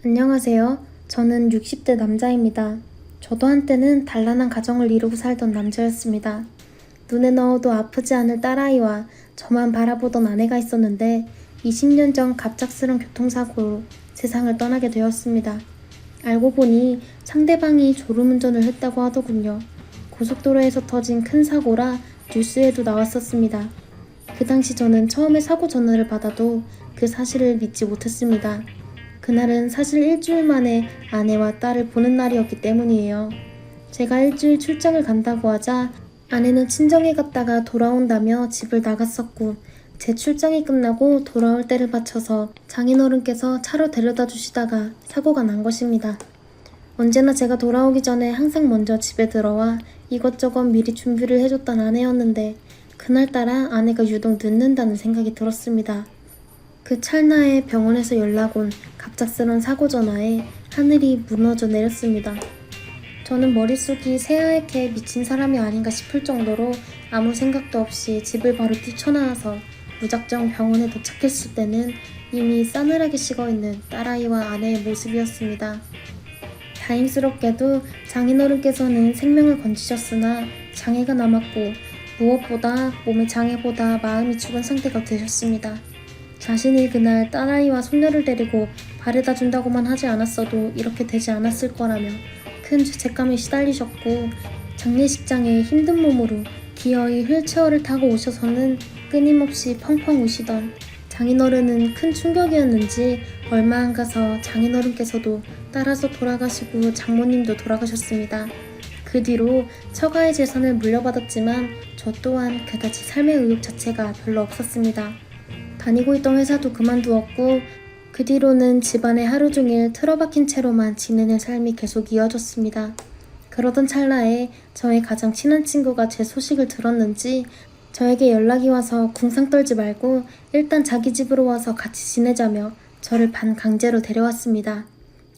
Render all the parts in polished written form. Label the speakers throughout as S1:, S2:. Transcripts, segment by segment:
S1: 안녕하세요. 저는 60대 남자입니다. 저도 한때는 단란한 가정을 이루고 살던 남자였습니다. 눈에 넣어도 아프지 않을 딸아이와 저만 바라보던 아내가 있었는데 20년 전 갑작스런 교통사고로 세상을 떠나게 되었습니다. 알고 보니 상대방이 졸음운전을 했다고 하더군요. 고속도로에서 터진 큰 사고라 뉴스에도 나왔었습니다. 그 당시 저는 처음에 사고 전화를 받아도 그 사실을 믿지 못했습니다. 그날은 사실 일주일 만에 아내와 딸을 보는 날이었기 때문이에요. 제가 일주일 출장을 간다고 하자 아내는 친정에 갔다가 돌아온다며 집을 나갔었고, 제 출장이 끝나고 돌아올 때를 맞춰서 장인어른께서 차로 데려다 주시다가 사고가 난 것입니다. 언제나 제가 돌아오기 전에 항상 먼저 집에 들어와 이것저것 미리 준비를 해줬던 아내였는데, 그날따라 아내가 유독 늦는다는 생각이 들었습니다. 그 찰나에 병원에서 연락 온 갑작스런 사고 전화에 하늘이 무너져 내렸습니다. 저는 머릿속이 새하얗게 미친 사람이 아닌가 싶을 정도로 아무 생각도 없이 집을 바로 뛰쳐나와서 무작정 병원에 도착했을 때는 이미 싸늘하게 식어있는 딸아이와 아내의 모습이었습니다. 다행스럽게도 장인어른께서는 생명을 건지셨으나 장애가 남았고, 무엇보다 몸의 장애보다 마음이 죽은 상태가 되셨습니다. 자신이 그날 딸아이와 손녀를 데리고 바래다 준다고만 하지 않았어도 이렇게 되지 않았을 거라며 큰 죄책감에 시달리셨고, 장례식장에 힘든 몸으로 기어이 휠체어를 타고 오셔서는 끊임없이 펑펑 우시던 장인어른은 큰 충격이었는지 얼마 안 가서 장인어른께서도 따라서 돌아가시고 장모님도 돌아가셨습니다. 그 뒤로 처가의 재산을 물려받았지만 저 또한 그다지 삶의 의욕 자체가 별로 없었습니다. 다니고 있던 회사도 그만두었고, 그 뒤로는 집안에 하루 종일 틀어박힌 채로만 지내는 삶이 계속 이어졌습니다. 그러던 찰나에 저의 가장 친한 친구가 제 소식을 들었는지 저에게 연락이 와서 궁상 떨지 말고 일단 자기 집으로 와서 같이 지내자며 저를 반강제로 데려왔습니다.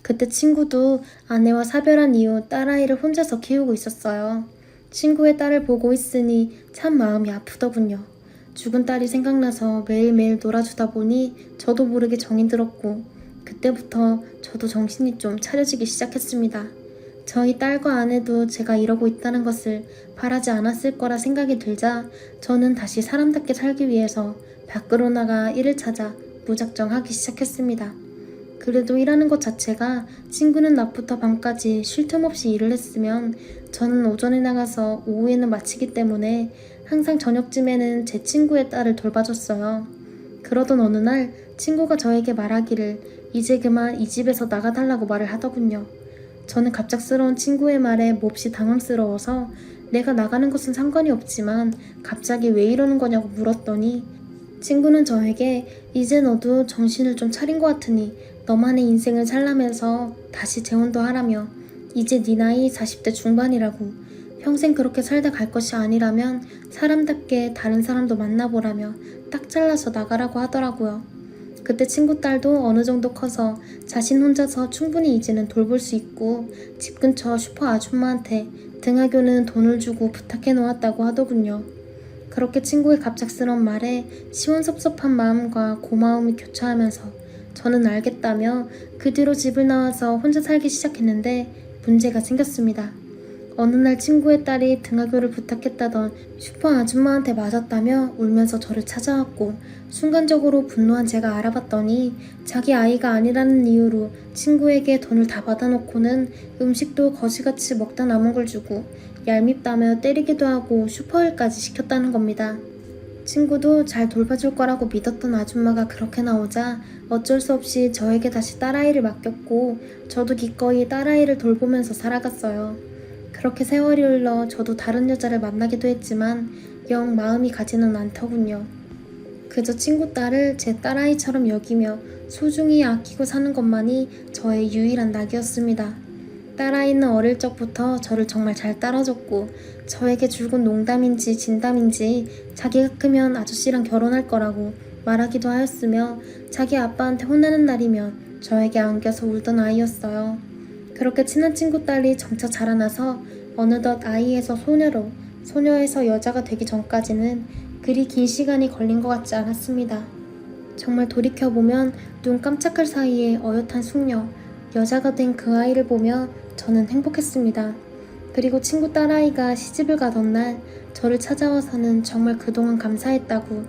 S1: 그때 친구도 아내와 사별한 이후 딸아이를 혼자서 키우고 있었어요. 친구의 딸을 보고 있으니 참 마음이 아프더군요. 죽은 딸이 생각나서 매일매일 놀아주다 보니 저도 모르게 정이 들었고, 그때부터 저도 정신이 좀 차려지기 시작했습니다. 저희 딸과 아내도 제가 이러고 있다는 것을 바라지 않았을 거라 생각이 들자 저는 다시 사람답게 살기 위해서 밖으로 나가 일을 찾아 무작정 하기 시작했습니다. 그래도 일하는 것 자체가 친구는 낮부터 밤까지 쉴 틈 없이 일을 했으면 저는 오전에 나가서 오후에는 마치기 때문에 항상 저녁쯤에는 제 친구의 딸을 돌봐줬어요. 그러던 어느 날 친구가 저에게 말하기를 이제 그만 이 집에서 나가달라고 말을 하더군요. 저는 갑작스러운 친구의 말에 몹시 당황스러워서 내가 나가는 것은 상관이 없지만 갑자기 왜 이러는 거냐고 물었더니 친구는 저에게 이제 너도 정신을 좀 차린 것 같으니 너만의 인생을 살라면서 다시 재혼도 하라며 이제 네 나이 40대 중반이라고 평생 그렇게 살다 갈 것이 아니라면 사람답게 다른 사람도 만나보라며 딱 잘라서 나가라고 하더라고요. 그때 친구 딸도 어느 정도 커서 자신 혼자서 충분히 이제는 돌볼 수 있고 집 근처 슈퍼 아줌마한테 등하교는 돈을 주고 부탁해 놓았다고 하더군요. 그렇게 친구의 갑작스러운 말에 시원섭섭한 마음과 고마움이 교차하면서 저는 알겠다며 그 뒤로 집을 나와서 혼자 살기 시작했는데 문제가 생겼습니다. 어느 날 친구의 딸이 등하교를 부탁했다던 슈퍼 아줌마한테 맞았다며 울면서 저를 찾아왔고, 순간적으로 분노한 제가 알아봤더니 자기 아이가 아니라는 이유로 친구에게 돈을 다 받아놓고는 음식도 거지같이 먹다 남은 걸 주고 얄밉다며 때리기도 하고 슈퍼일까지 시켰다는 겁니다. 친구도 잘 돌봐줄 거라고 믿었던 아줌마가 그렇게 나오자 어쩔 수 없이 저에게 다시 딸아이를 맡겼고, 저도 기꺼이 딸아이를 돌보면서 살아갔어요. 그렇게 세월이 흘러 저도 다른 여자를 만나기도 했지만 영 마음이 가지는 않더군요. 그저 친구 딸을 제 딸아이처럼 여기며 소중히 아끼고 사는 것만이 저의 유일한 낙이었습니다. 딸아이는 어릴 적부터 저를 정말 잘 따라줬고, 저에게 줄곧 농담인지 진담인지 자기가 크면 아저씨랑 결혼할 거라고 말하기도 하였으며 자기 아빠한테 혼나는 날이면 저에게 안겨서 울던 아이였어요. 그렇게 친한 친구 딸이 점차 자라나서 어느덧 아이에서 소녀로, 소녀에서 여자가 되기 전까지는 그리 긴 시간이 걸린 것 같지 않았습니다. 정말 돌이켜보면 눈 깜짝할 사이에 어엿한 숙녀, 여자가 된 그 아이를 보며 저는 행복했습니다. 그리고 친구 딸아이가 시집을 가던 날 저를 찾아와서는 정말 그동안 감사했다고,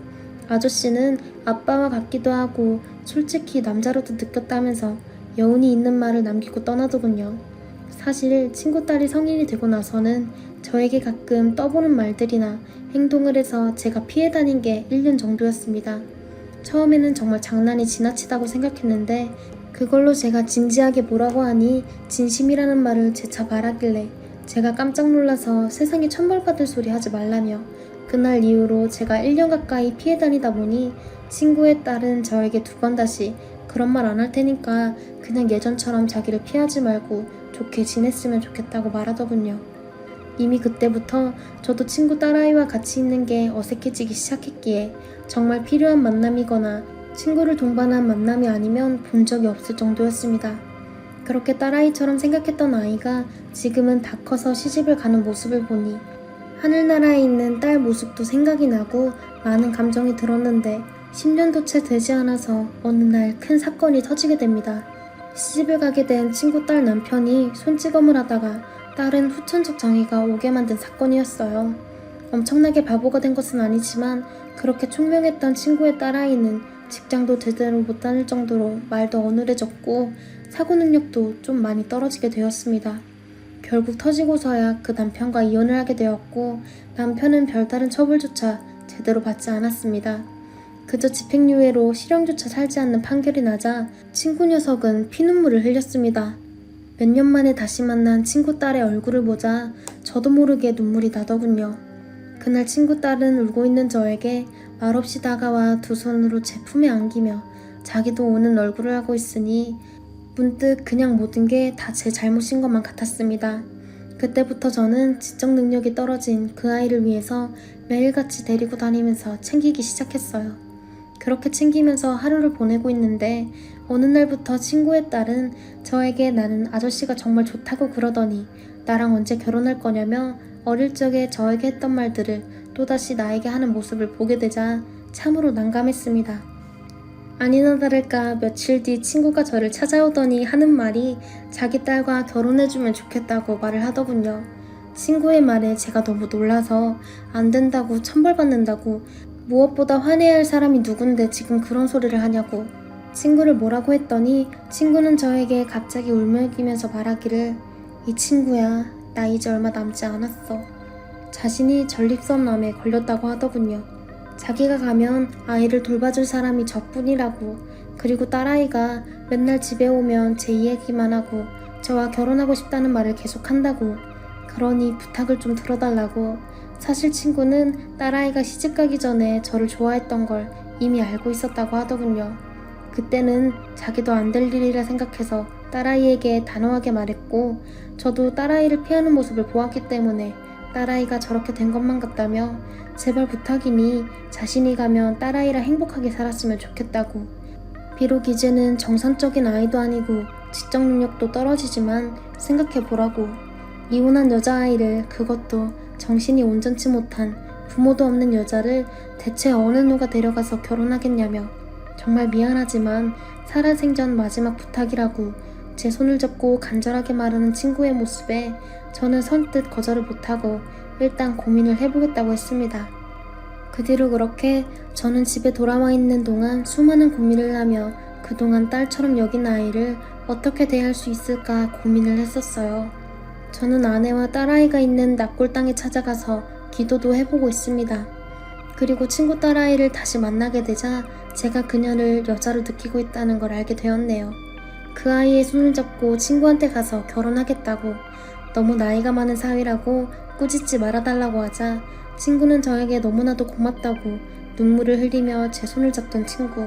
S1: 아저씨는 아빠와 같기도 하고 솔직히 남자로도 느꼈다면서 여운이 있는 말을 남기고 떠나더군요. 사실 친구 딸이 성인이 되고 나서는 저에게 가끔 떠보는 말들이나 행동을 해서 제가 피해 다닌 게 1년 정도였습니다. 처음에는 정말 장난이 지나치다고 생각했는데 그걸로 제가 진지하게 뭐라고 하니 진심이라는 말을 재차 말하길래 제가 깜짝 놀라서 세상에 천벌받을 소리 하지 말라며, 그날 이후로 제가 1년 가까이 피해 다니다 보니 친구의 딸은 저에게 2번 다시 그런 말 안 할 테니까 그냥 예전처럼 자기를 피하지 말고 좋게 지냈으면 좋겠다고 말하더군요. 이미 그때부터 저도 친구 딸아이와 같이 있는 게 어색해지기 시작했기에 정말 필요한 만남이거나 친구를 동반한 만남이 아니면 본 적이 없을 정도였습니다. 그렇게 딸아이처럼 생각했던 아이가 지금은 다 커서 시집을 가는 모습을 보니 하늘나라에 있는 딸 모습도 생각이 나고 많은 감정이 들었는데 10년도 채 되지 않아서 어느 날 큰 사건이 터지게 됩니다. 시집을 가게 된 친구 딸 남편이 손찌검을 하다가 딸은 후천적 장애가 오게 만든 사건이었어요. 엄청나게 바보가 된 것은 아니지만 그렇게 총명했던 친구의 딸아이는 직장도 제대로 못 다닐 정도로 말도 어눌해졌고 사고 능력도 좀 많이 떨어지게 되었습니다. 결국 터지고서야 그 남편과 이혼을 하게 되었고 남편은 별다른 처벌조차 제대로 받지 않았습니다. 그저 집행유예로 실형조차 살지 않는 판결이 나자 친구 녀석은 피눈물을 흘렸습니다. 몇 년 만에 다시 만난 친구 딸의 얼굴을 보자 저도 모르게 눈물이 나더군요. 그날 친구 딸은 울고 있는 저에게 말없이 다가와 2 손으로 제 품에 안기며 자기도 우는 얼굴을 하고 있으니 문득 그냥 모든 게 다 제 잘못인 것만 같았습니다. 그때부터 저는 지적 능력이 떨어진 그 아이를 위해서 매일같이 데리고 다니면서 챙기기 시작했어요. 그렇게 챙기면서 하루를 보내고 있는데 어느 날부터 친구의 딸은 저에게 나는 아저씨가 정말 좋다고 그러더니 나랑 언제 결혼할 거냐며 어릴 적에 저에게 했던 말들을 또다시 나에게 하는 모습을 보게 되자 참으로 난감했습니다. 아니나 다를까 며칠 뒤 친구가 저를 찾아오더니 하는 말이 자기 딸과 결혼해주면 좋겠다고 말을 하더군요. 친구의 말에 제가 너무 놀라서 안 된다고, 천벌받는다고, 무엇보다 화내야 할 사람이 누군데 지금 그런 소리를 하냐고 친구를 뭐라고 했더니 친구는 저에게 갑자기 울먹이면서 말하기를 이 친구야, 나 이제 얼마 남지 않았어. 자신이 전립선암에 걸렸다고 하더군요. 자기가 가면 아이를 돌봐줄 사람이 저뿐이라고, 그리고 딸아이가 맨날 집에 오면 제 이야기만 하고 저와 결혼하고 싶다는 말을 계속한다고, 그러니 부탁을 좀 들어달라고. 사실 친구는 딸아이가 시집가기 전에 저를 좋아했던 걸 이미 알고 있었다고 하더군요. 그때는 자기도 안 될 일이라 생각해서 딸아이에게 단호하게 말했고 저도 딸아이를 피하는 모습을 보았기 때문에 딸아이가 저렇게 된 것만 같다며 제발 부탁이니 자신이 가면 딸아이랑 행복하게 살았으면 좋겠다고. 비록 이제는 정상적인 아이도 아니고 지적 능력도 떨어지지만 생각해보라고. 이혼한 여자아이를, 그것도 정신이 온전치 못한 부모도 없는 여자를 대체 어느 누가 데려가서 결혼하겠냐며 정말 미안하지만 살아생전 마지막 부탁이라고 제 손을 잡고 간절하게 말하는 친구의 모습에 저는 선뜻 거절을 못하고 일단 고민을 해보겠다고 했습니다. 그 뒤로 그렇게 저는 집에 돌아와 있는 동안 수많은 고민을 하며 그동안 딸처럼 여긴 아이를 어떻게 대할 수 있을까 고민을 했었어요. 저는 아내와 딸아이가 있는 납골 땅에 찾아가서 기도도 해보고 있습니다. 그리고 친구 딸아이를 다시 만나게 되자 제가 그녀를 여자로 느끼고 있다는 걸 알게 되었네요. 그 아이의 손을 잡고 친구한테 가서 결혼하겠다고, 너무 나이가 많은 사위라고 꾸짖지 말아달라고 하자 친구는 저에게 너무나도 고맙다고 눈물을 흘리며 제 손을 잡던 친구.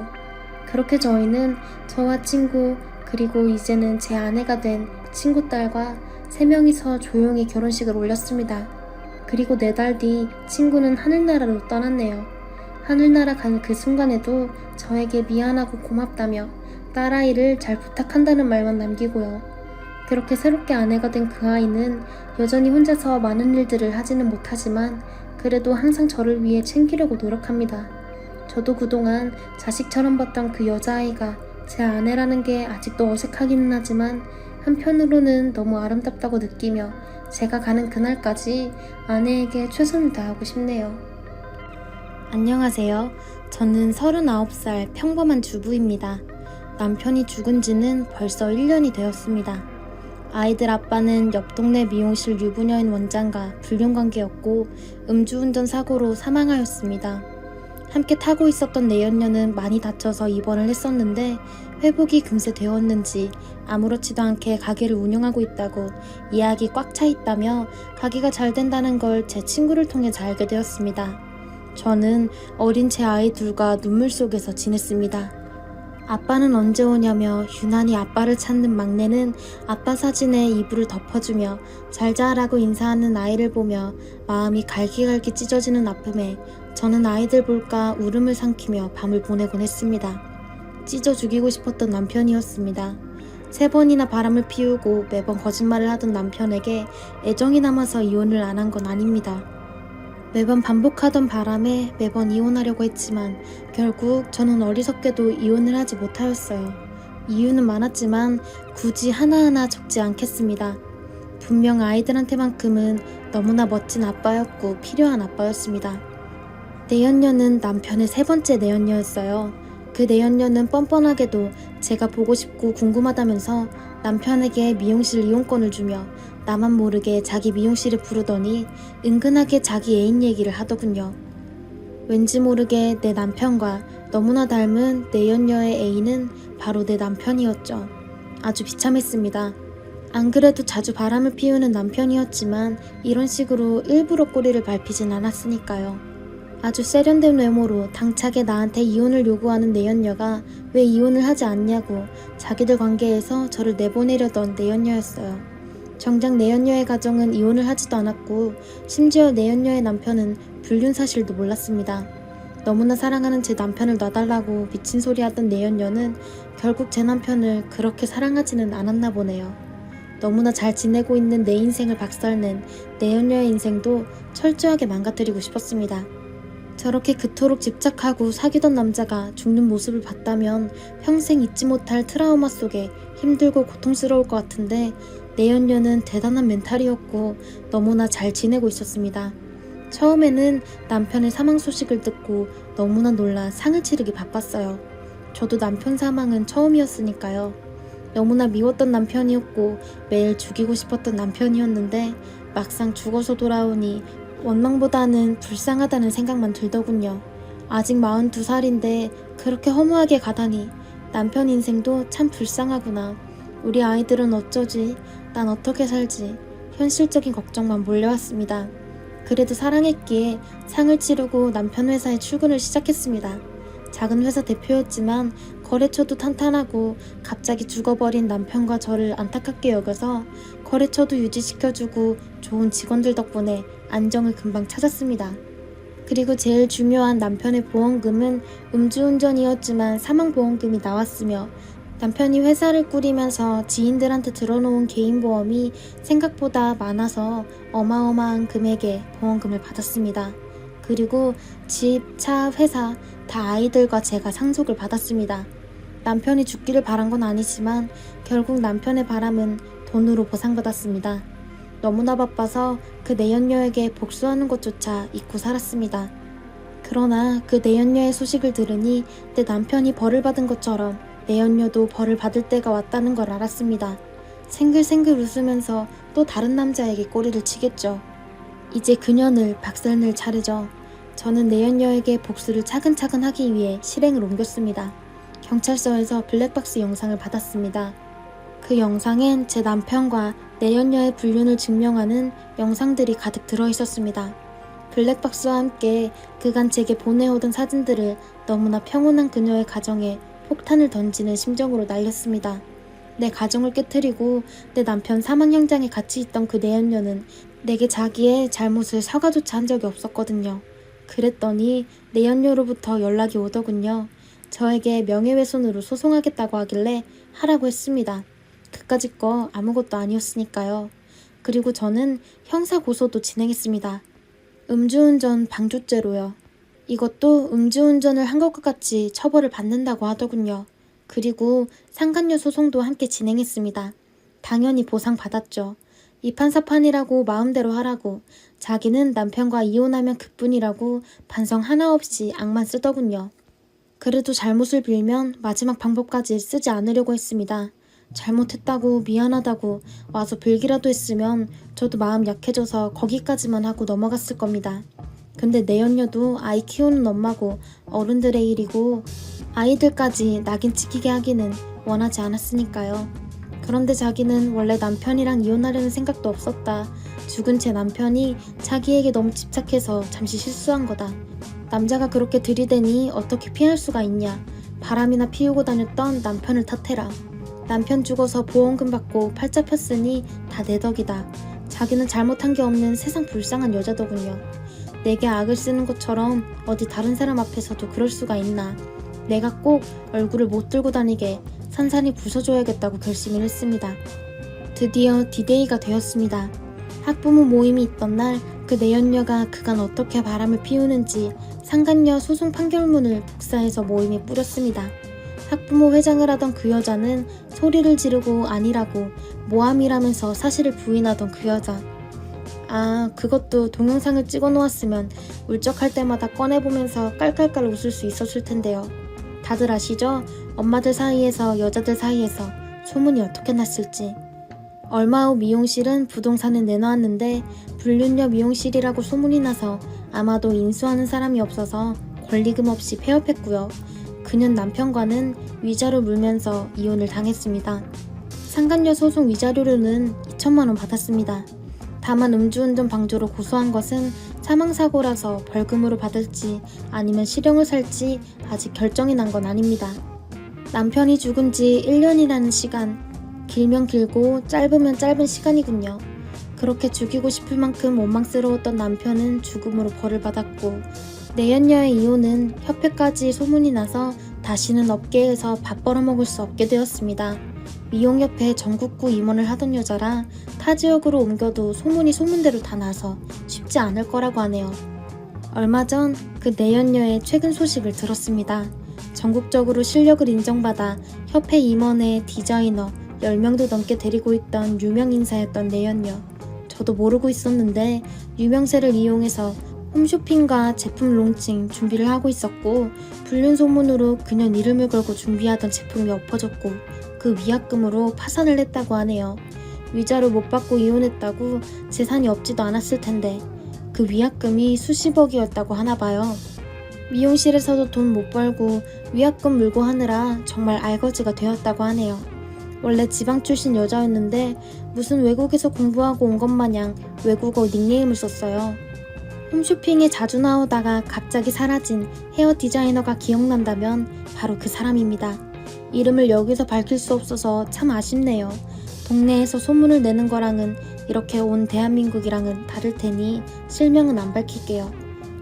S1: 그렇게 저희는 저와 친구, 그리고 이제는 제 아내가 된 친구 딸과 3명이서 조용히 결혼식을 올렸습니다. 그리고 4달 뒤 친구는 하늘나라로 떠났네요. 하늘나라 간 그 순간에도 저에게 미안하고 고맙다며 딸아이를 잘 부탁한다는 말만 남기고요. 그렇게 새롭게 아내가 된 그 아이는 여전히 혼자서 많은 일들을 하지는 못하지만 그래도 항상 저를 위해 챙기려고 노력합니다. 저도 그동안 자식처럼 봤던 그 여자아이가 제 아내라는 게 아직도 어색하기는 하지만 한편으로는 너무 아름답다고 느끼며 제가 가는 그날까지 아내에게 최선을 다하고 싶네요. 안녕하세요. 저는 39살 평범한 주부입니다. 남편이 죽은 지는 벌써 1년이 되었습니다. 아이들 아빠는 옆 동네 미용실 유부녀인 원장과 불륜관계였고 음주운전 사고로 사망하였습니다. 함께 타고 있었던 내연녀는 많이 다쳐서 입원을 했었는데 회복이 금세 되었는지 아무렇지도 않게 가게를 운영하고 있다고 예약이 꽉 차 있다며 가게가 잘 된다는 걸 제 친구를 통해 알게 되었습니다. 저는 어린 제 아이 둘과 눈물 속에서 지냈습니다. 아빠는 언제 오냐며 유난히 아빠를 찾는 막내는 아빠 사진에 이불을 덮어주며 잘 자라고 인사하는 아이를 보며 마음이 갈기갈기 찢어지는 아픔에 저는 아이들 볼까 울음을 삼키며 밤을 보내곤 했습니다. 찢어 죽이고 싶었던 남편이었습니다. 3번이나 바람을 피우고 매번 거짓말을 하던 남편에게 애정이 남아서 이혼을 안 한 건 아닙니다. 매번 반복하던 바람에 매번 이혼하려고 했지만 결국 저는 어리석게도 이혼을 하지 못하였어요. 이유는 많았지만 굳이 하나하나 적지 않겠습니다. 분명 아이들한테만큼은 너무나 멋진 아빠였고 필요한 아빠였습니다. 내연녀는 남편의 3번째 내연녀였어요. 그 내연녀는 뻔뻔하게도 제가 보고 싶고 궁금하다면서 남편에게 미용실 이용권을 주며 나만 모르게 자기 미용실에 부르더니 은근하게 자기 애인 얘기를 하더군요. 왠지 모르게 내 남편과 너무나 닮은 내연녀의 애인은 바로 내 남편이었죠. 아주 비참했습니다. 안 그래도 자주 바람을 피우는 남편이었지만 이런 식으로 일부러 꼬리를 밟히진 않았으니까요. 아주 세련된 외모로 당차게 나한테 이혼을 요구하는 내연녀가 왜 이혼을 하지 않냐고 자기들 관계에서 저를 내보내려던 내연녀였어요. 정작 내연녀의 가정은 이혼을 하지도 않았고 심지어 내연녀의 남편은 불륜 사실도 몰랐습니다. 너무나 사랑하는 제 남편을 놔달라고 미친 소리 하던 내연녀는 결국 제 남편을 그렇게 사랑하지는 않았나 보네요. 너무나 잘 지내고 있는 내 인생을 박살낸 내연녀의 인생도 철저하게 망가뜨리고 싶었습니다. 저렇게 그토록 집착하고 사귀던 남자가 죽는 모습을 봤다면 평생 잊지 못할 트라우마 속에 힘들고 고통스러울 것 같은데 내연녀는 대단한 멘탈이었고 너무나 잘 지내고 있었습니다. 처음에는 남편의 사망 소식을 듣고 너무나 놀라 상을 치르기 바빴어요. 저도 남편 사망은 처음이었으니까요. 너무나 미웠던 남편이었고 매일 죽이고 싶었던 남편이었는데 막상 죽어서 돌아오니 원망보다는 불쌍하다는 생각만 들더군요. 아직 42살인데 그렇게 허무하게 가다니 남편 인생도 참 불쌍하구나. 우리 아이들은 어쩌지? 난 어떻게 살지? 현실적인 걱정만 몰려왔습니다. 그래도 사랑했기에 상을 치르고 남편 회사에 출근을 시작했습니다. 작은 회사 대표였지만 거래처도 탄탄하고 갑자기 죽어버린 남편과 저를 안타깝게 여겨서 거래처도 유지시켜주고 좋은 직원들 덕분에 안정을 금방 찾았습니다. 그리고 제일 중요한 남편의 보험금은 음주운전이었지만 사망보험금이 나왔으며 남편이 회사를 꾸리면서 지인들한테 들어놓은 개인보험이 생각보다 많아서 어마어마한 금액의 보험금을 받았습니다. 그리고 집, 차, 회사 다 아이들과 제가 상속을 받았습니다. 남편이 죽기를 바란 건 아니지만 결국 남편의 바람은 돈으로 보상받았습니다. 너무나 바빠서 그 내연녀에게 복수하는 것조차 잊고 살았습니다. 그러나 그 내연녀의 소식을 들으니 내 남편이 벌을 받은 것처럼 내연녀도 벌을 받을 때가 왔다는 걸 알았습니다. 생글생글 웃으면서 또 다른 남자에게 꼬리를 치겠죠. 이제 그년을 박살낼 차례죠. 저는 내연녀에게 복수를 차근차근 하기 위해 실행을 옮겼습니다. 경찰서에서 블랙박스 영상을 받았습니다. 그 영상엔 제 남편과 내연녀의 불륜을 증명하는 영상들이 가득 들어있었습니다. 블랙박스와 함께 그간 제게 보내오던 사진들을 너무나 평온한 그녀의 가정에 폭탄을 던지는 심정으로 날렸습니다. 내 가정을 깨트리고 내 남편 사망 현장에 같이 있던 그 내연녀는 내게 자기의 잘못을 사과조차 한 적이 없었거든요. 그랬더니 내연녀로부터 연락이 오더군요. 저에게 명예훼손으로 소송하겠다고 하길래 하라고 했습니다. 그까짓 거 아무것도 아니었으니까요. 그리고 저는 형사고소도 진행했습니다. 음주운전 방조죄로요. 이것도 음주운전을 한 것과 같이 처벌을 받는다고 하더군요. 그리고 상간녀 소송도 함께 진행했습니다. 당연히 보상받았죠. 이판사판이라고 마음대로 하라고, 자기는 남편과 이혼하면 그뿐이라고 반성 하나 없이 악만 쓰더군요. 그래도 잘못을 빌면 마지막 방법까지 쓰지 않으려고 했습니다. 잘못했다고 미안하다고 와서 빌기라도 했으면 저도 마음 약해져서 거기까지만 하고 넘어갔을 겁니다. 근데 내연녀도 아이 키우는 엄마고 어른들의 일이고 아이들까지 낙인 찍히게 하기는 원하지 않았으니까요. 그런데 자기는 원래 남편이랑 이혼하려는 생각도 없었다. 죽은 제 남편이 자기에게 너무 집착해서 잠시 실수한 거다. 남자가 그렇게 들이대니 어떻게 피할 수가 있냐. 바람이나 피우고 다녔던 남편을 탓해라. 남편 죽어서 보험금 받고 팔자 폈으니 다 내 덕이다. 자기는 잘못한 게 없는 세상 불쌍한 여자더군요. 내게 악을 쓰는 것처럼 어디 다른 사람 앞에서도 그럴 수가 있나. 내가 꼭 얼굴을 못 들고 다니게 산산이 부숴줘야겠다고 결심을 했습니다. 드디어 디데이가 되었습니다. 학부모 모임이 있던 날 그 내연녀가 그간 어떻게 바람을 피우는지 상간녀 소송 판결문을 복사해서 모임에 뿌렸습니다. 학부모 회장을 하던 그 여자는 소리를 지르고 아니라고 모함이라면서 사실을 부인하던 그 여자. 아, 그것도 동영상을 찍어 놓았으면 울적할 때마다 꺼내보면서 깔깔깔 웃을 수 있었을 텐데요. 다들 아시죠? 엄마들 사이에서 여자들 사이에서 소문이 어떻게 났을지. 얼마 후 미용실은 부동산에 내놓았는데 불륜녀 미용실이라고 소문이 나서 아마도 인수하는 사람이 없어서 권리금 없이 폐업했고요. 그년 남편과는 위자료 물면서 이혼을 당했습니다. 상간녀 소송 위자료로는 2천만 원 받았습니다. 다만 음주운전 방조로 고소한 것은 사망사고라서 벌금으로 받을지 아니면 실형을 살지 아직 결정이 난 건 아닙니다. 남편이 죽은 지 1년이라는 시간, 길면 길고 짧으면 짧은 시간이군요. 그렇게 죽이고 싶을 만큼 원망스러웠던 남편은 죽음으로 벌을 받았고 내연녀의 이혼은 협회까지 소문이 나서 다시는 업계에서 밥 벌어먹을 수 없게 되었습니다. 미용협회 전국구 임원을 하던 여자라 타 지역으로 옮겨도 소문이 소문대로 다 나서 쉽지 않을 거라고 하네요. 얼마 전 그 내연녀의 최근 소식을 들었습니다. 전국적으로 실력을 인정받아 협회 임원의 디자이너 10명도 넘게 데리고 있던 유명 인사였던 내연녀. 저도 모르고 있었는데 유명세를 이용해서 홈쇼핑과 제품 론칭 준비를 하고 있었고 불륜 소문으로 그녀 이름을 걸고 준비하던 제품이 엎어졌고 그 위약금으로 파산을 했다고 하네요. 위자료 못 받고 이혼했다고 재산이 없지도 않았을 텐데 그 위약금이 수십억이었다고 하나 봐요. 미용실에서도 돈 못 벌고 위약금 물고 하느라 정말 알거지가 되었다고 하네요. 원래 지방 출신 여자였는데 무슨 외국에서 공부하고 온 것 마냥 외국어 닉네임을 썼어요. 홈쇼핑에 자주 나오다가 갑자기 사라진 헤어 디자이너가 기억난다면 바로 그 사람입니다. 이름을 여기서 밝힐 수 없어서 참 아쉽네요. 동네에서 소문을 내는 거랑은 이렇게 온 대한민국이랑은 다를 테니 실명은 안 밝힐게요.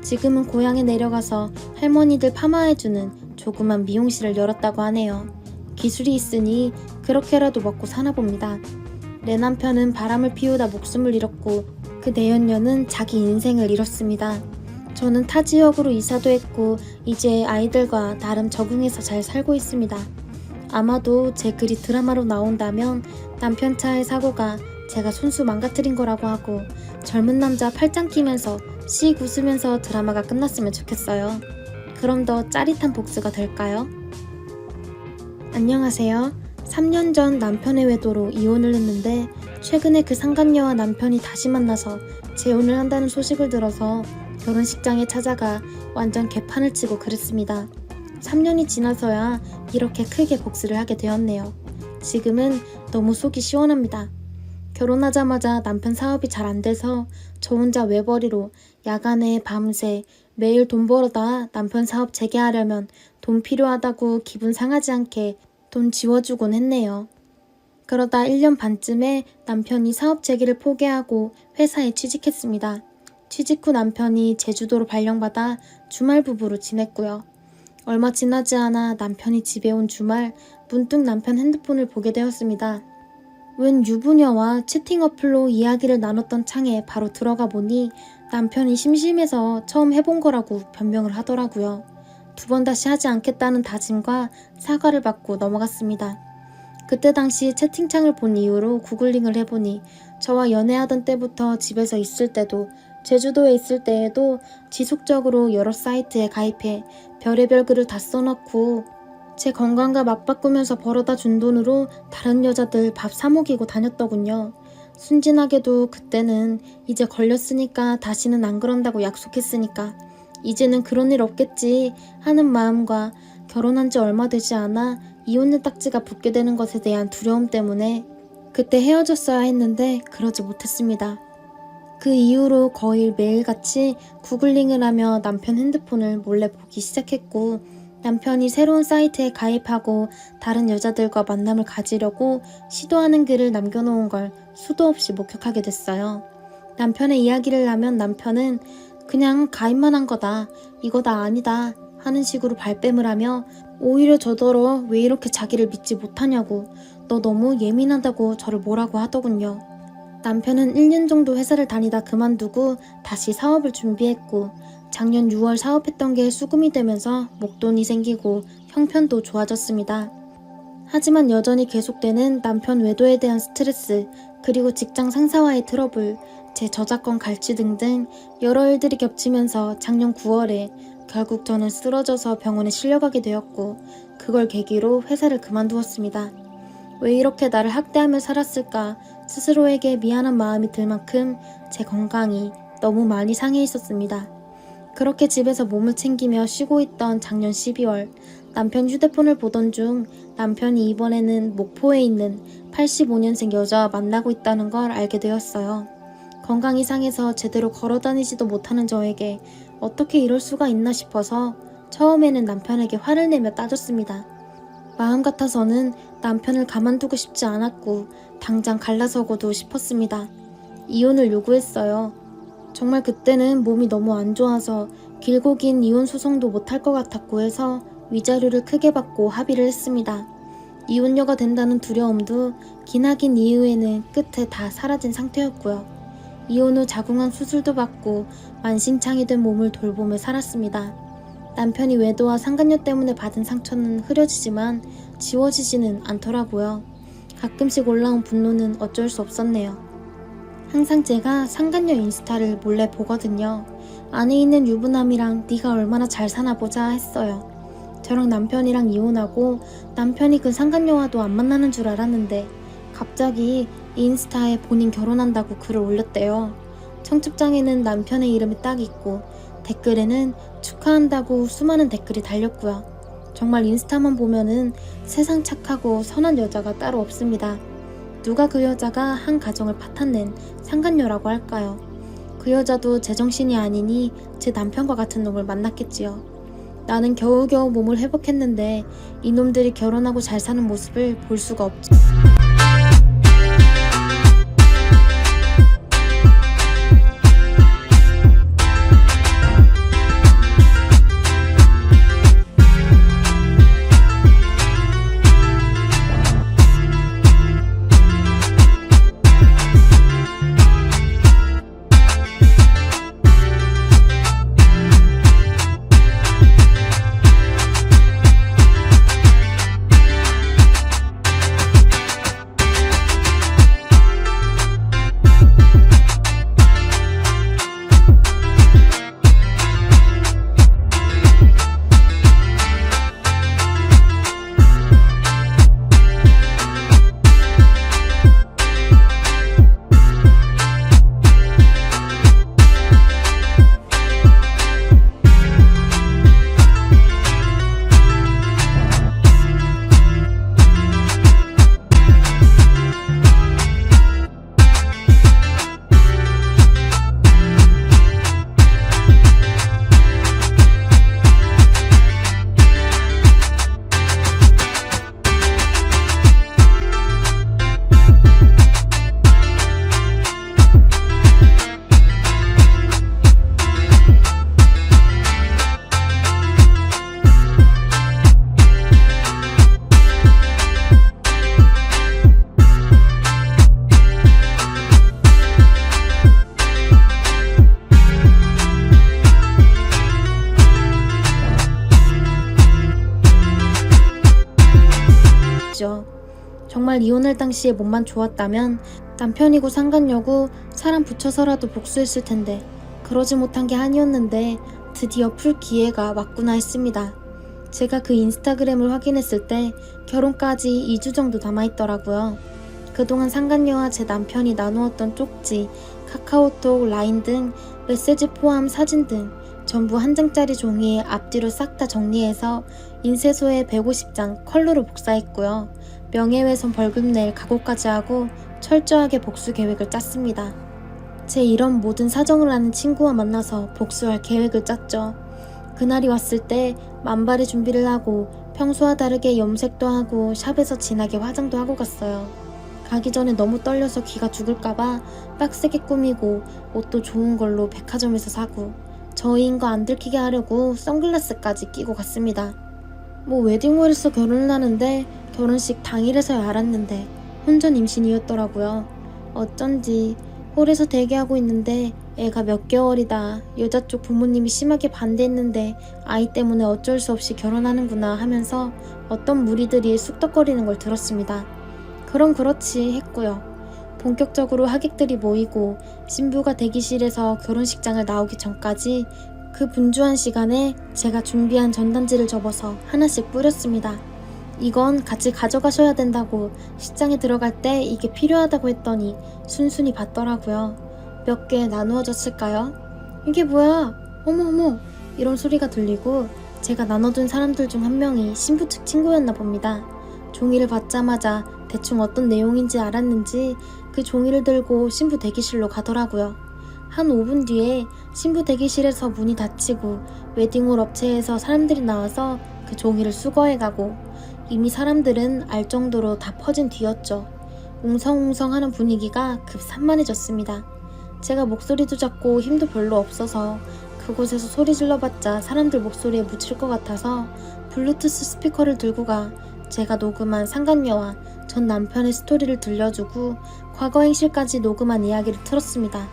S1: 지금은 고향에 내려가서 할머니들 파마해주는 조그만 미용실을 열었다고 하네요. 기술이 있으니 그렇게라도 먹고 사나 봅니다. 내 남편은 바람을 피우다 목숨을 잃었고 그 내연녀는 자기 인생을 잃었습니다. 저는 타 지역으로 이사도 했고 이제 아이들과 나름 적응해서 잘 살고 있습니다. 아마도 제 글이 드라마로 나온다면 남편 차의 사고가 제가 손수 망가뜨린 거라고 하고 젊은 남자 팔짱 끼면서 씩 웃으면서 드라마가 끝났으면 좋겠어요. 그럼 더 짜릿한 복수가 될까요? 안녕하세요. 3년 전 남편의 외도로 이혼을 했는데 최근에 그 상간녀와 남편이 다시 만나서 재혼을 한다는 소식을 들어서 결혼식장에 찾아가 완전 개판을 치고 그랬습니다. 3년이 지나서야 이렇게 크게 복수를 하게 되었네요. 지금은 너무 속이 시원합니다. 결혼하자마자 남편 사업이 잘 안 돼서 저 혼자 외벌이로 야간에 밤새 매일 돈 벌어다 남편 사업 재개하려면 돈 필요하다고 기분 상하지 않게 돈 지워주곤 했네요. 그러다 1년 반쯤에 남편이 사업 재개를 포기하고 회사에 취직했습니다. 취직 후 남편이 제주도로 발령받아 주말 부부로 지냈고요. 얼마 지나지 않아 남편이 집에 온 주말 문득 남편 핸드폰을 보게 되었습니다. 웬 유부녀와 채팅 어플로 이야기를 나눴던 창에 바로 들어가 보니 남편이 심심해서 처음 해본 거라고 변명을 하더라고요. 두 번 다시 하지 않겠다는 다짐과 사과를 받고 넘어갔습니다. 그때 당시 채팅창을 본 이후로 구글링을 해보니 저와 연애하던 때부터 집에서 있을 때도 제주도에 있을 때에도 지속적으로 여러 사이트에 가입해 별의별 글을 다 써놓고 제 건강과 맞바꾸면서 벌어다 준 돈으로 다른 여자들 밥 사 먹이고 다녔더군요. 순진하게도 그때는 이제 걸렸으니까 다시는 안 그런다고 약속했으니까 이제는 그런 일 없겠지 하는 마음과 결혼한 지 얼마 되지 않아 이혼녀 딱지가 붙게 되는 것에 대한 두려움 때문에 그때 헤어졌어야 했는데 그러지 못했습니다. 그 이후로 거의 매일같이 구글링을 하며 남편 핸드폰을 몰래 보기 시작했고 남편이 새로운 사이트에 가입하고 다른 여자들과 만남을 가지려고 시도하는 글을 남겨놓은 걸 수도 없이 목격하게 됐어요. 남편의 이야기를 하면 남편은 그냥 가입만 한 거다, 이거다 아니다 하는 식으로 발뺌을 하며 오히려 저더러 왜 이렇게 자기를 믿지 못하냐고 너 너무 예민하다고 저를 뭐라고 하더군요. 남편은 1년 정도 회사를 다니다 그만두고 다시 사업을 준비했고 작년 6월 사업했던 게 수금이 되면서 목돈이 생기고 형편도 좋아졌습니다. 하지만 여전히 계속되는 남편 외도에 대한 스트레스, 그리고 직장 상사와의 트러블, 제 저작권 갈취 등등 여러 일들이 겹치면서 작년 9월에 결국 저는 쓰러져서 병원에 실려가게 되었고 그걸 계기로 회사를 그만두었습니다. 왜 이렇게 나를 학대하며 살았을까 스스로에게 미안한 마음이 들 만큼 제 건강이 너무 많이 상해 있었습니다. 그렇게 집에서 몸을 챙기며 쉬고 있던 작년 12월 남편 휴대폰을 보던 중 남편이 이번에는 목포에 있는 85년생 여자와 만나고 있다는 걸 알게 되었어요. 건강이 상해서 제대로 걸어다니지도 못하는 저에게 어떻게 이럴 수가 있나 싶어서 처음에는 남편에게 화를 내며 따졌습니다. 마음 같아서는 남편을 가만두고 싶지 않았고 당장 갈라서고도 싶었습니다. 이혼을 요구했어요. 정말 그때는 몸이 너무 안 좋아서 길고 긴 이혼 소송도 못할 것 같았고 해서 위자료를 크게 받고 합의를 했습니다. 이혼녀가 된다는 두려움도 기나긴 이후에는 끝에 다 사라진 상태였고요. 이혼 후 자궁암 수술도 받고 만신창이 된 몸을 돌보며 살았습니다. 남편이 외도와 상간녀 때문에 받은 상처는 흐려지지만 지워지지는 않더라고요. 가끔씩 올라온 분노는 어쩔 수 없었네요. 항상 제가 상간녀 인스타를 몰래 보거든요. 안에 있는 유부남이랑 네가 얼마나 잘 사나 보자 했어요. 저랑 남편이랑 이혼하고 남편이 그 상간녀와도 안 만나는 줄 알았는데 갑자기 인스타에 본인 결혼한다고 글을 올렸대요. 청첩장에는 남편의 이름이 딱 있고 댓글에는 축하한다고 수많은 댓글이 달렸고요. 정말 인스타만 보면은 세상 착하고 선한 여자가 따로 없습니다. 누가 그 여자가 한 가정을 파탄낸 상간녀라고 할까요? 그 여자도 제정신이 아니니 제 남편과 같은 놈을 만났겠지요. 나는 겨우겨우 몸을 회복했는데 이놈들이 결혼하고 잘 사는 모습을 볼 수가 없죠. 정말 이혼할 당시에 몸만 좋았다면 남편이고 상간녀고 사람 붙여서라도 복수했을 텐데 그러지 못한 게 아니었는데 드디어 풀 기회가 왔구나 했습니다. 제가 그 인스타그램을 확인했을 때 결혼까지 2주 정도 남아있더라고요. 그동안 상간녀와 제 남편이 나누었던 쪽지, 카카오톡, 라인 등 메시지 포함 사진 등 전부 한 장짜리 종이에 앞뒤로 싹 다 정리해서 인쇄소에 150장 컬러로 복사했고요. 명예훼손 벌금 낼 각오까지 하고 철저하게 복수 계획을 짰습니다. 제 이런 모든 사정을 아는 친구와 만나서 복수할 계획을 짰죠. 그날이 왔을 때 만발의 준비를 하고 평소와 다르게 염색도 하고 샵에서 진하게 화장도 하고 갔어요. 가기 전에 너무 떨려서 귀가 죽을까봐 빡세게 꾸미고 옷도 좋은 걸로 백화점에서 사고 저희인 거 안 들키게 하려고 선글라스까지 끼고 갔습니다. 웨딩홀에서 결혼을 하는데 결혼식 당일에서야 알았는데 혼전 임신이었더라고요. 어쩐지 홀에서 대기하고 있는데 애가 몇 개월이다. 여자 쪽 부모님이 심하게 반대했는데 아이 때문에 어쩔 수 없이 결혼하는구나 하면서 어떤 무리들이 쑥덕거리는 걸 들었습니다. 그럼 그렇지 했고요. 본격적으로 하객들이 모이고 신부가 대기실에서 결혼식장을 나오기 전까지 그 분주한 시간에 제가 준비한 전단지를 접어서 하나씩 뿌렸습니다. 이건 같이 가져가셔야 된다고 식장에 들어갈 때 이게 필요하다고 했더니 순순히 받더라고요. 몇 개 나누어졌을까요? 이게 뭐야? 어머 이런 소리가 들리고 제가 나눠준 사람들 중 한 명이 신부 측 친구였나 봅니다. 종이를 받자마자 대충 어떤 내용인지 알았는지 그 종이를 들고 신부 대기실로 가더라고요. 한 5분 뒤에 신부 대기실에서 문이 닫히고 웨딩홀 업체에서 사람들이 나와서 그 종이를 수거해가고 이미 사람들은 알 정도로 다 퍼진 뒤였죠. 웅성웅성하는 분위기가 급 산만해졌습니다. 제가 목소리도 작고 힘도 별로 없어서 그곳에서 소리 질러봤자 사람들 목소리에 묻힐 것 같아서 블루투스 스피커를 들고 가 제가 녹음한 상간녀와 전 남편의 스토리를 들려주고 과거 행실까지 녹음한 이야기를 틀었습니다.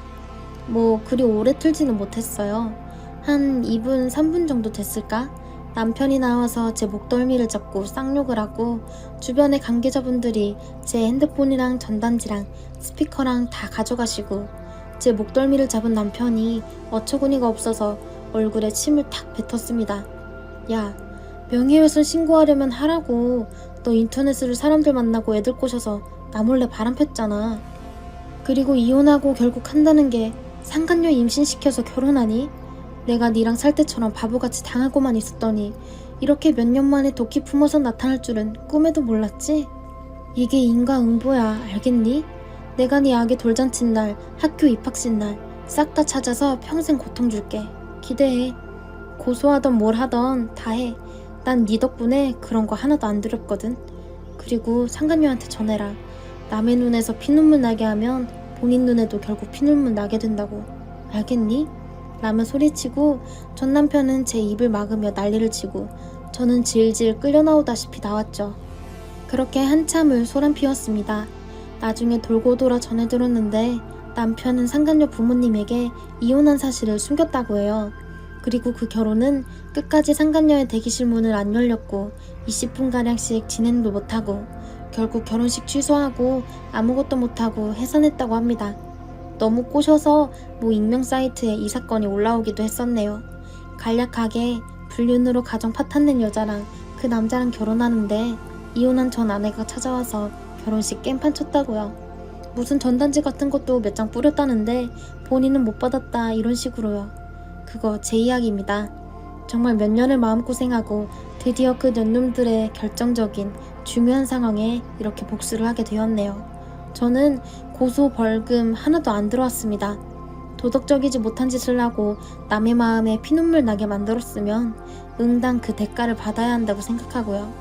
S1: 그리 오래 틀지는 못했어요. 한 2분, 3분 정도 됐을까? 남편이 나와서 제 목덜미를 잡고 쌍욕을 하고 주변의 관계자분들이 제 핸드폰이랑 전단지랑 스피커랑 다 가져가시고 제 목덜미를 잡은 남편이 어처구니가 없어서 얼굴에 침을 탁 뱉었습니다. 야, 명예훼손 신고하려면 하라고. 너 인터넷으로 사람들 만나고 애들 꼬셔서 나 몰래 바람 폈잖아. 그리고 이혼하고 결국 한다는 게 상간녀 임신시켜서 결혼하니? 내가 니랑 살 때처럼 바보같이 당하고만 있었더니 이렇게 몇 년 만에 도끼 품어서 나타날 줄은 꿈에도 몰랐지? 이게 인과응보야, 알겠니? 내가 네 악에 돌잔친 날, 학교 입학식 날 싹 다 찾아서 평생 고통 줄게. 기대해. 고소하던 뭘 하던 다 해. 난 네 덕분에 그런 거 하나도 안 두렵거든. 그리고 상간녀한테 전해라. 남의 눈에서 피눈물 나게 하면 본인 눈에도 결국 피눈물 나게 된다고. 알겠니? 라며 소리치고 전 남편은 제 입을 막으며 난리를 치고 저는 질질 끌려나오다시피 나왔죠. 그렇게 한참을 소란 피웠습니다. 나중에 돌고 돌아 전해 들었는데 남편은 상간녀 부모님에게 이혼한 사실을 숨겼다고 해요. 그리고 그 결혼은 끝까지 상간녀의 대기실 문을 안 열렸고 20분가량씩 진행도 못하고 결국 결혼식 취소하고 아무것도 못하고 해산했다고 합니다. 너무 꼬셔서 익명 사이트에 이 사건이 올라오기도 했었네요. 간략하게 불륜으로 가정 파탄낸 여자랑 그 남자랑 결혼하는데 이혼한 전 아내가 찾아와서 결혼식 깽판 쳤다고요. 무슨 전단지 같은 것도 몇 장 뿌렸다는데 본인은 못 받았다 이런 식으로요. 그거 제 이야기입니다. 정말 몇 년을 마음고생하고 드디어 그 년놈들의 결정적인 중요한 상황에 이렇게 복수를 하게 되었네요. 저는 고소 벌금 하나도 안 들어왔습니다. 도덕적이지 못한 짓을 하고 남의 마음에 피눈물 나게 만들었으면 응당 그 대가를 받아야 한다고 생각하고요.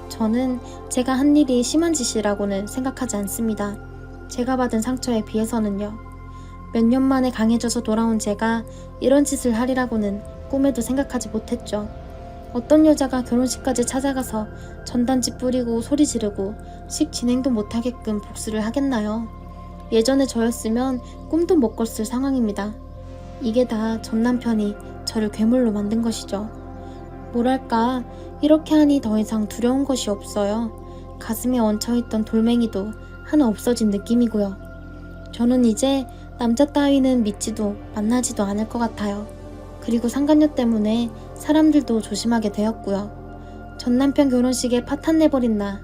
S1: 저는 제가 한 일이 심한 짓이라고는 생각하지 않습니다. 제가 받은 상처에 비해서는요. 몇 년 만에 강해져서 돌아온 제가 이런 짓을 하리라고는 꿈에도 생각하지 못했죠. 어떤 여자가 결혼식까지 찾아가서 전단지 뿌리고 소리 지르고 식 진행도 못하게끔 복수를 하겠나요? 예전에 저였으면 꿈도 못 꿨을 상황입니다. 이게 다 전 남편이 저를 괴물로 만든 것이죠. 뭐랄까, 이렇게 하니 더 이상 두려운 것이 없어요. 가슴에 얹혀있던 돌멩이도 하나 없어진 느낌이고요. 저는 이제 남자 따위는 믿지도 만나지도 않을 것 같아요. 그리고 상간녀 때문에 사람들도 조심하게 되었고요. 전 남편 결혼식에 파탄 내버린 나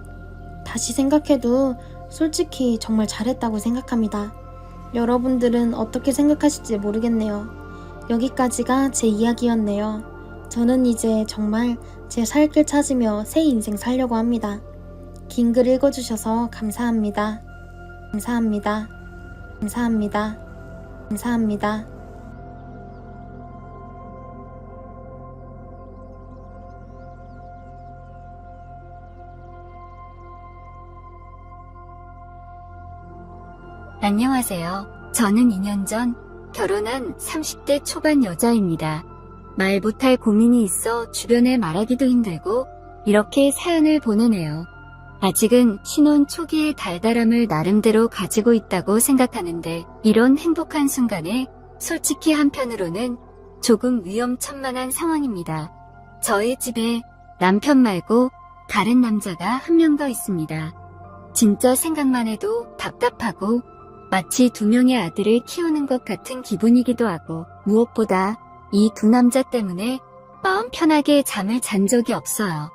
S1: 다시 생각해도 솔직히 정말 잘했다고 생각합니다. 여러분들은 어떻게 생각하실지 모르겠네요. 여기까지가 제 이야기였네요. 저는 이제 정말 제 살 길 찾으며 새 인생 살려고 합니다. 긴 글 읽어주셔서 감사합니다. 감사합니다. 감사합니다. 감사합니다.
S2: 안녕하세요. 저는 2년 전 결혼한 30대 초반 여자입니다. 말 못할 고민이 있어 주변에 말하기도 힘들고 이렇게 사연을 보내네요. 아직은 신혼 초기의 달달함을 나름대로 가지고 있다고 생각하는데 이런 행복한 순간에 솔직히 한편으로는 조금 위험천만한 상황입니다. 저희 집에 남편 말고 다른 남자가 한 명 더 있습니다. 진짜 생각만 해도 답답하고 마치 2명의 아들을 키우는 것 같은 기분이기도 하고 무엇보다 이 2 남자 때문에 마음 편하게 잠을 잔 적이 없어요.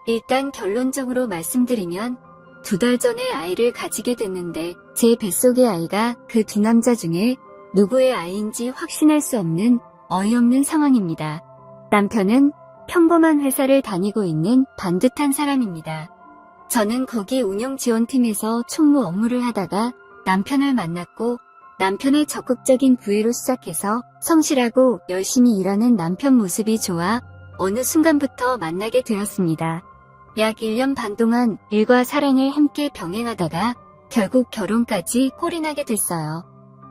S2: 일단 결론적으로 말씀드리면 2달 전에 아이를 가지게 됐는데 제 뱃속의 아이가 그 2 남자 중에 누구의 아이인지 확신할 수 없는 어이없는 상황입니다. 남편은 평범한 회사를 다니고 있는 반듯한 사람입니다. 저는 거기 운영지원팀에서 총무 업무를 하다가 남편을 만났고 남편의 적극적인 구애로 시작해서 성실하고 열심히 일하는 남편 모습이 좋아 어느 순간부터 만나게 되었습니다. 약 1년 반 동안 일과 사랑을 함께 병행하다가 결국 결혼까지 홀인하게 됐어요.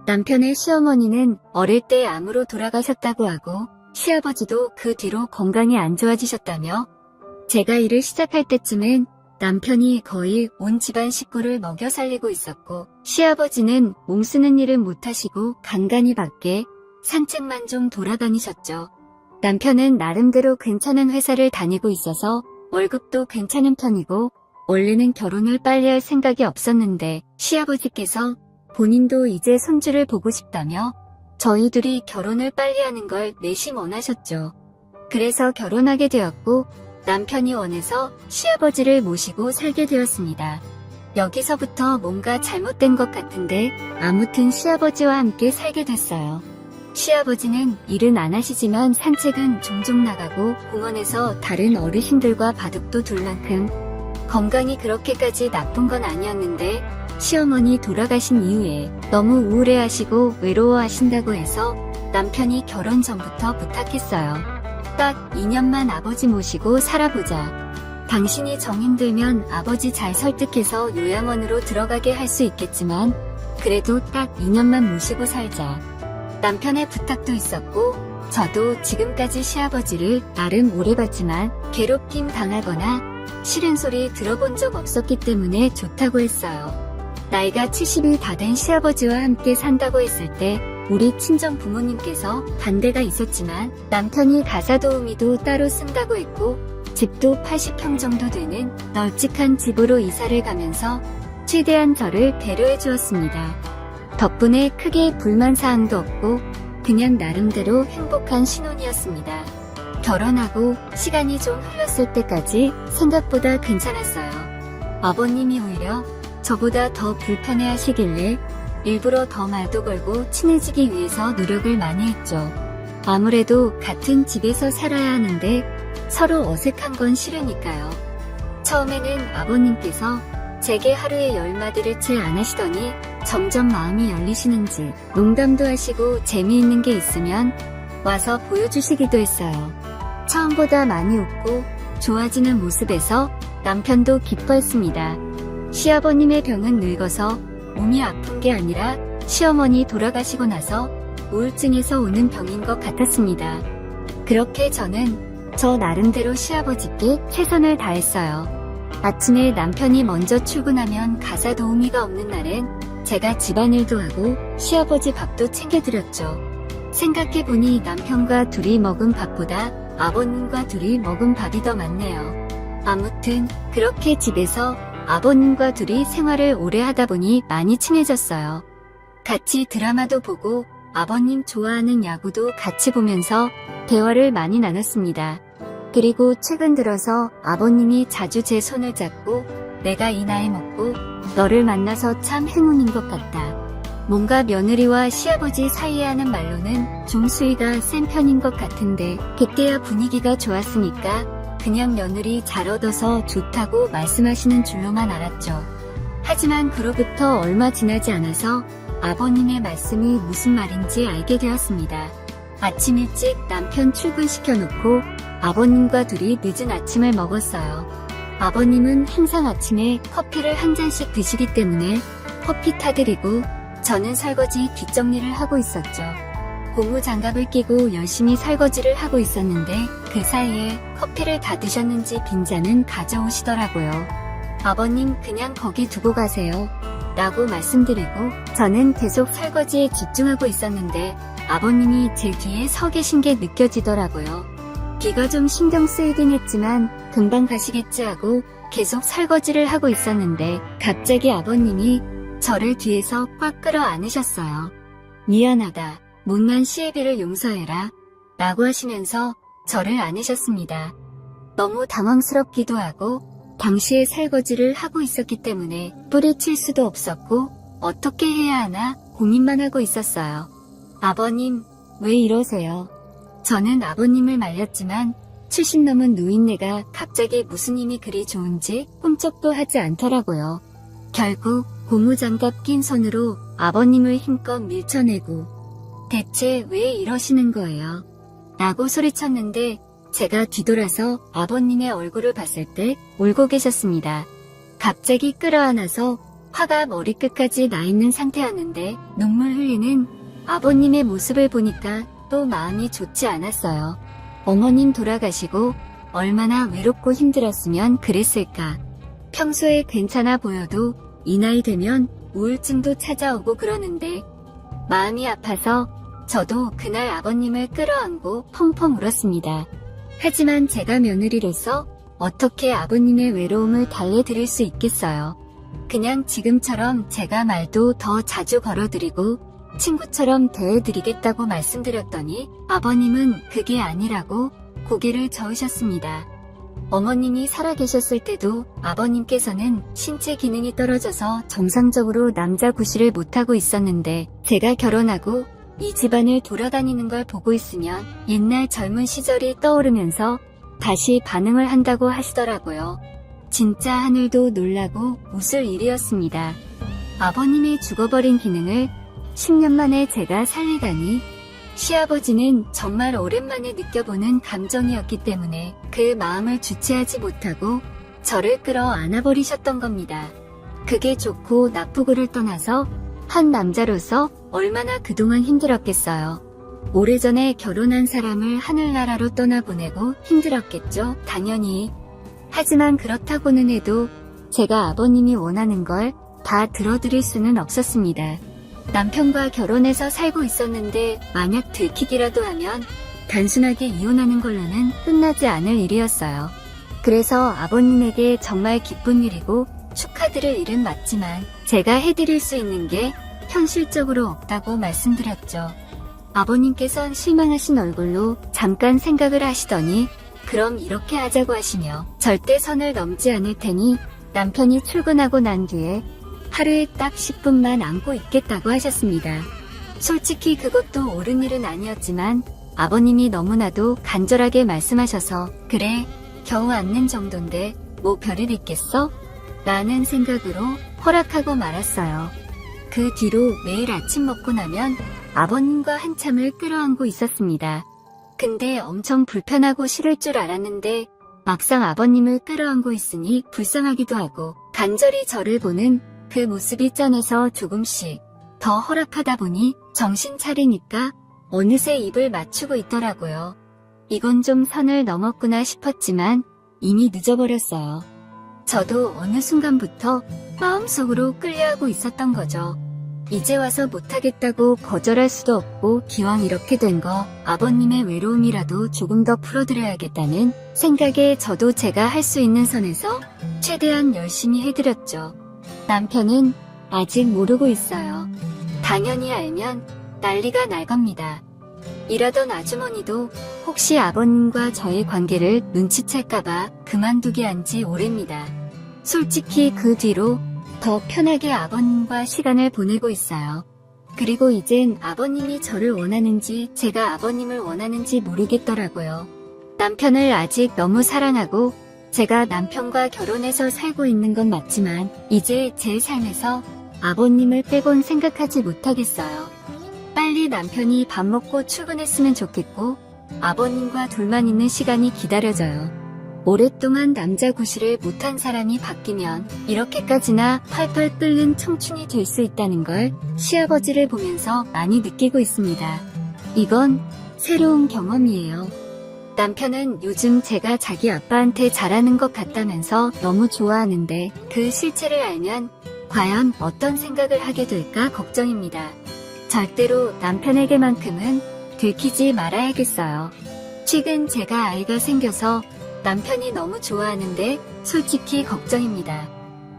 S2: 남편의 시어머니는 어릴 때 암으로 돌아가셨다고 하고 시아버지도 그 뒤로 건강이 안 좋아지셨다며 제가 일을 시작할 때쯤엔 남편이 거의 온 집안 식구를 먹여 살리고 있었고 시아버지는 몸쓰는 일은 못하시고 간간히 밖에 산책만 좀 돌아다니셨죠. 남편은 나름대로 괜찮은 회사를 다니고 있어서 월급도 괜찮은 편이고 원래는 결혼을 빨리 할 생각이 없었는데 시아버지께서 본인도 이제 손주를 보고 싶다며 저희 둘이 결혼을 빨리 하는 걸 내심 원하셨죠. 그래서 결혼하게 되었고 남편이 원해서 시아버지를 모시고 살게 되었습니다. 여기서부터 뭔가 잘못된 것 같은데 아무튼 시아버지와 함께 살게 됐어요. 시아버지는 일은 안 하시지만 산책은 종종 나가고 공원에서 다른 어르신들과 바둑도 둘 만큼 건강이 그렇게까지 나쁜 건 아니었는데 시어머니 돌아가신 이후에 너무 우울해하시고 외로워하신다고 해서 남편이 결혼 전부터 부탁했어요. 딱 2년만 아버지 모시고 살아보자. 당신이 정 힘들면 아버지 잘 설득해서 요양원으로 들어가게 할 수 있겠지만 그래도 딱 2년만 모시고 살자. 남편의 부탁도 있었고 저도 지금까지 시아버지를 나름 오래 봤지만 괴롭힘 당하거나 싫은 소리 들어본 적 없었기 때문에 좋다고 했어요. 나이가 70이 다 된 시아버지와 함께 산다고 했을 때 우리 친정 부모님께서 반대가 있었지만 남편이 가사 도우미도 따로 쓴다고 했고 집도 80평 정도 되는 널찍한 집으로 이사를 가면서 최대한 저를 배려해 주었습니다. 덕분에 크게 불만사항도 없고 그냥 나름대로 행복한 신혼이었습니다. 결혼하고 시간이 좀 흘렀을 때까지 생각보다 괜찮았어요. 아버님이 오히려 저보다 더 불편해 하시길래 일부러 더 말도 걸고 친해지기 위해서 노력을 많이 했죠. 아무래도 같은 집에서 살아야 하는데 서로 어색한 건 싫으니까요. 처음에는 아버님께서 제게 하루에 10마디를 채 안 하시더니 점점 마음이 열리시는지 농담도 하시고 재미있는 게 있으면 와서 보여주시기도 했어요. 처음보다 많이 웃고 좋아지는 모습에서 남편도 기뻐했습니다. 시아버님의 병은 늙어서 몸이 아픈 게 아니라 시어머니 돌아가시고 나서 우울증에서 오는 병인 것 같았습니다. 그렇게 저는 저 나름대로 시아버지께 최선을 다했어요. 아침에 남편이 먼저 출근하면 가사 도우미가 없는 날엔 제가 집안일도 하고 시아버지 밥도 챙겨드렸죠. 생각해보니 남편과 둘이 먹은 밥보다 아버님과 둘이 먹은 밥이 더 많네요. 아무튼 그렇게 집에서 아버님과 둘이 생활을 오래 하다 보니 많이 친해졌어요. 같이 드라마도 보고 아버님 좋아하는 야구도 같이 보면서 대화를 많이 나눴습니다. 그리고 최근 들어서 아버님이 자주 제 손을 잡고 내가 이 나이 먹고 너를 만나서 참 행운인 것 같다. 뭔가 며느리와 시아버지 사이에 하는 말로는 좀 수위가 센 편인 것 같은데 그때야 분위기가 좋았으니까 그냥 며느리 잘 얻어서 좋다고 말씀하시는 줄로만 알았죠. 하지만 그로부터 얼마 지나지 않아서 아버님의 말씀이 무슨 말인지 알게 되었습니다. 아침 일찍 남편 출근시켜놓고 아버님과 둘이 늦은 아침을 먹었어요. 아버님은 항상 아침에 커피를 한 잔씩 드시기 때문에 커피 타드리고 저는 설거지 뒷정리를 하고 있었죠. 고무 장갑을 끼고 열심히 설거지를 하고 있었는데 그 사이에 커피를 다 드셨는지 빈잔은 가져오시더라고요. 아버님 그냥 거기 두고 가세요. 라고 말씀드리고 저는 계속 설거지에 집중하고 있었는데 아버님이 제 뒤에 서 계신 게 느껴지더라고요. 비가 좀 신경 쓰이긴 했지만 금방 가시겠지 하고 계속 설거지를 하고 있었는데 갑자기 아버님이 저를 뒤에서 꽉 끌어 안으셨어요. 미안하다. 못난 시애비를 용서해라. 라고 하시면서 저를 안으셨습니다. 너무 당황스럽기도 하고 당시에 설거지를 하고 있었기 때문에 뿌리칠 수도 없었고 어떻게 해야 하나 고민만 하고 있었어요. 아버님, 왜 이러세요? 저는 아버님을 말렸지만 70 넘은 노인네가 갑자기 무슨 힘이 그리 좋은지 꿈쩍도 하지 않더라고요. 결국 고무장갑 낀 손으로 아버님을 힘껏 밀쳐내고 대체 왜 이러시는 거예요? 라고 소리쳤는데 제가 뒤돌아서 아버님의 얼굴을 봤을 때 울고 계셨습니다. 갑자기 끌어안아서 화가 머리끝까지 나 있는 상태였는데 눈물 흘리는 아버님의 모습을 보니까 또 마음이 좋지 않았어요. 어머님 돌아가시고 얼마나 외롭고 힘들었으면 그랬을까. 평소에 괜찮아 보여도 이 나이 되면 우울증도 찾아오고 그러는데 마음이 아파서 저도 그날 아버님을 끌어안고 펑펑 울었습니다. 하지만 제가 며느리로서 어떻게 아버님의 외로움을 달래드릴 수 있겠어요. 그냥 지금처럼 제가 말도 더 자주 걸어드리고 친구처럼 대해드리겠다고 말씀드렸더니 아버님은 그게 아니라고 고개를 저으셨습니다. 어머님이 살아계셨을 때도 아버님께서는 신체 기능이 떨어져서 정상적으로 남자 구실을 못하고 있었는데 제가 결혼하고 이 집안을 돌아다니는 걸 보고 있으면 옛날 젊은 시절이 떠오르면서 다시 반응을 한다고 하시더라고요. 진짜 하늘도 놀라고 웃을 일이었습니다. 아버님의 죽어버린 기능을 10년 만에 제가 살리다니 시아버지는 정말 오랜만에 느껴보는 감정이었기 때문에 그 마음을 주체하지 못하고 저를 끌어 안아버리셨던 겁니다. 그게 좋고 나쁘고를 떠나서 한 남자로서 얼마나 그동안 힘들었겠어요. 오래전에 결혼한 사람을 하늘나라로 떠나보내고 힘들었겠죠, 당연히. 하지만 그렇다고는 해도 제가 아버님이 원하는 걸 다 들어드릴 수는 없었습니다. 남편과 결혼해서 살고 있었는데 만약 들키기라도 하면 단순하게 이혼하는 걸로는 끝나지 않을 일이었어요. 그래서 아버님에게 정말 기쁜 일이고 축하드릴 일은 맞지만 제가 해드릴 수 있는 게 현실적으로 없다고 말씀드렸죠. 아버님께선 실망하신 얼굴로 잠깐 생각을 하시더니 그럼 이렇게 하자고 하시며 절대 선을 넘지 않을 테니 남편이 출근하고 난 뒤에 하루에 딱 10분만 안고 있겠다고 하셨습니다. 솔직히 그것도 옳은 일은 아니었지만 아버님이 너무나도 간절하게 말씀하셔서 그래, 겨우 안는 정도인데 뭐 별일 있겠어? 라는 생각으로 허락하고 말았어요. 그 뒤로 매일 아침 먹고 나면 아버님과 한참을 끌어안고 있었습니다. 근데 엄청 불편하고 싫을 줄 알았는데 막상 아버님을 끌어안고 있으니 불쌍하기도 하고 간절히 저를 보는 그 모습이 짠해서 조금씩 더 허락하다 보니 정신 차리니까 어느새 입을 맞추고 있더라고요. 이건 좀 선을 넘었구나 싶었지만 이미 늦어버렸어요. 저도 어느 순간부터 마음속으로 끌려하고 있었던 거죠. 이제 와서 못하겠다고 거절할 수도 없고 기왕 이렇게 된 거 아버님의 외로움이라도 조금 더 풀어드려야겠다는 생각에 저도 제가 할 수 있는 선에서 최대한 열심히 해드렸죠. 남편은 아직 모르고 있어요. 당연히 알면 난리가 날 겁니다. 일하던 아주머니도 혹시 아버님과 저의 관계를 눈치챌까봐 그만두게 한 지 오래입니다. 솔직히 그 뒤로 더 편하게 아버님과 시간을 보내고 있어요. 그리고 이젠 아버님이 저를 원하는지 제가 아버님을 원하는지 모르겠더라고요. 남편을 아직 너무 사랑하고 제가 남편과 결혼해서 살고 있는 건 맞지만 이제 제 삶에서 아버님을 빼곤 생각하지 못하겠어요. 빨리 남편이 밥 먹고 출근했으면 좋겠고 아버님과 둘만 있는 시간이 기다려져요. 오랫동안 남자 구실을 못한 사람이 바뀌면 이렇게까지나 팔팔 끓는 청춘이 될 수 있다는 걸 시아버지를 보면서 많이 느끼고 있습니다. 이건 새로운 경험이에요. 남편은 요즘 제가 자기 아빠한테 잘하는 것 같다면서 너무 좋아하는데 그 실체를 알면 과연 어떤 생각을 하게 될까 걱정입니다. 절대로 남편에게만큼은 들키지 말아야겠어요. 최근 제가 아이가 생겨서 남편이 너무 좋아하는데 솔직히 걱정입니다.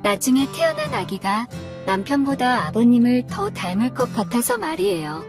S2: 나중에 태어난 아기가 남편보다 아버님을 더 닮을 것 같아서 말이에요.